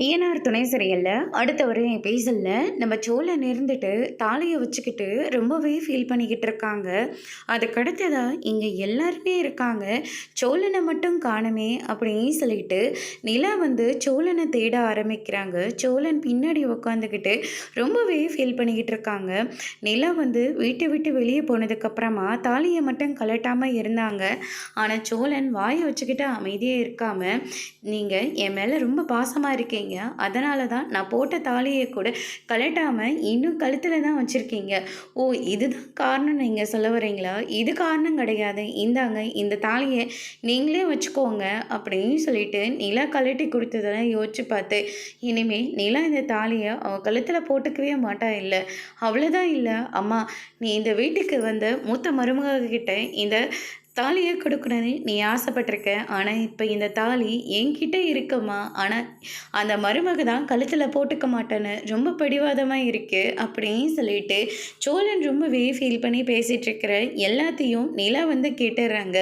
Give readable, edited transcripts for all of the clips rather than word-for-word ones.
ஐயனார் துணை சரியில்ல. அடுத்த ஒரு எபிசோட்ல நம்ம சோழன் இருந்துட்டு தாலிய வச்சுக்கிட்டு ரொம்பவே ஃபீல் பண்ணிக்கிட்டு இருக்காங்க. அதுக்கடுத்ததா இங்க எல்லாருமே இருக்காங்க. சோழனை மட்டும் காணுமே அப்படின்னு சொல்லிட்டு நிலா வந்து சோழனை தேட ஆரம்பிக்கிறாங்க. சோழன் பின்னாடி உக்காந்துக்கிட்டு ரொம்பவே ஃபீல் பண்ணிக்கிட்டு இருக்காங்க. நிலா வந்து வீட்டை விட்டு வெளியே போனதுக்கப்புறமா தாலியை மட்டும் கலட்டாமல் இருந்தாங்க. ஆனால் சோழன் வாயை வச்சுக்கிட்டு அமைதியே இருக்காம, நீங்கள் என் மேலே ரொம்ப பாசமாக இருக்கீங்க, அதனால தான் நான் போட்ட தாலியை கூட கழட்டாமல் இன்னும் கழுத்தில் தான் வச்சுருக்கீங்க. ஓ, இதுதான் காரணம் நீங்கள் சொல்ல வரீங்களா? இது காரணம் கிடையாது, இந்தாங்க இந்த தாலியை நீங்களே வச்சுக்கோங்க அப்படின்னு சொல்லிட்டு நிலா கழட்டி கொடுத்ததெல்லாம் யோசிச்சு பார்த்து, இனிமே நிலா இந்த தாலியை அவன் கழுத்தில் போட்டுக்கவே மாட்டா. இல்லை, அவ்வளோதான். இல்லை அம்மா, நீ இந்த வீட்டுக்கு வந்த மூத்த மருமகிட்ட இந்த தாலியை கொடுக்கணுன்னு நீ ஆசைப்பட்டிருக்க. ஆனால் இப்போ இந்த தாலி என்கிட்ட இருக்குமா, ஆனால் அந்த மருமக தான் கழுத்தில் போட்டுக்க மாட்டேன்னு ரொம்ப பிடிவாதமாக இருக்குது அப்படின்னு சொல்லிட்டு சோழன் ரொம்பவே ஃபீல் பண்ணி பேசிகிட்டு இருக்கிற எல்லாத்தையும் நிலா வந்து கேட்டுடுறாங்க.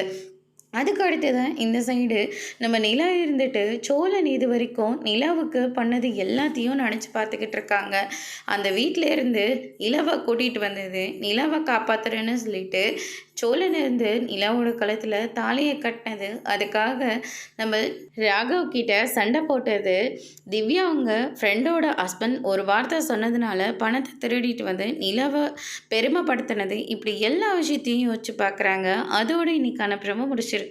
அதுக்கு அடுத்ததான் இந்த சைடு நம்ம நிலா இருந்துட்டு சோழன் இது வரைக்கும் நிலாவுக்கு பண்ணது எல்லாத்தையும் நினச்சி பார்த்துக்கிட்டு இருக்காங்க. அந்த வீட்டில் இருந்து நிலாவை கூட்டிகிட்டு வந்தது, நிலாவை காப்பாற்றுறேன்னு சொல்லிட்டு சோழன் இருந்து நிலாவோட கழுத்தில் தாலியை கட்டினது, அதுக்காக நம்ம ராகவ் கிட்ட சண்டை போட்டது, திவ்யா அவங்க ஃப்ரெண்டோட ஹஸ்பண்ட் ஒரு வார்த்தை சொன்னதுனால பணத்தை திருடிட்டு வந்து நிலாவை பெருமைப்படுத்தினது, இப்படி எல்லா விஷயத்தையும் யோசிச்சு பார்க்குறாங்க. அதோடு இன்னைக்கான பிரம முடிச்சிருக்கு.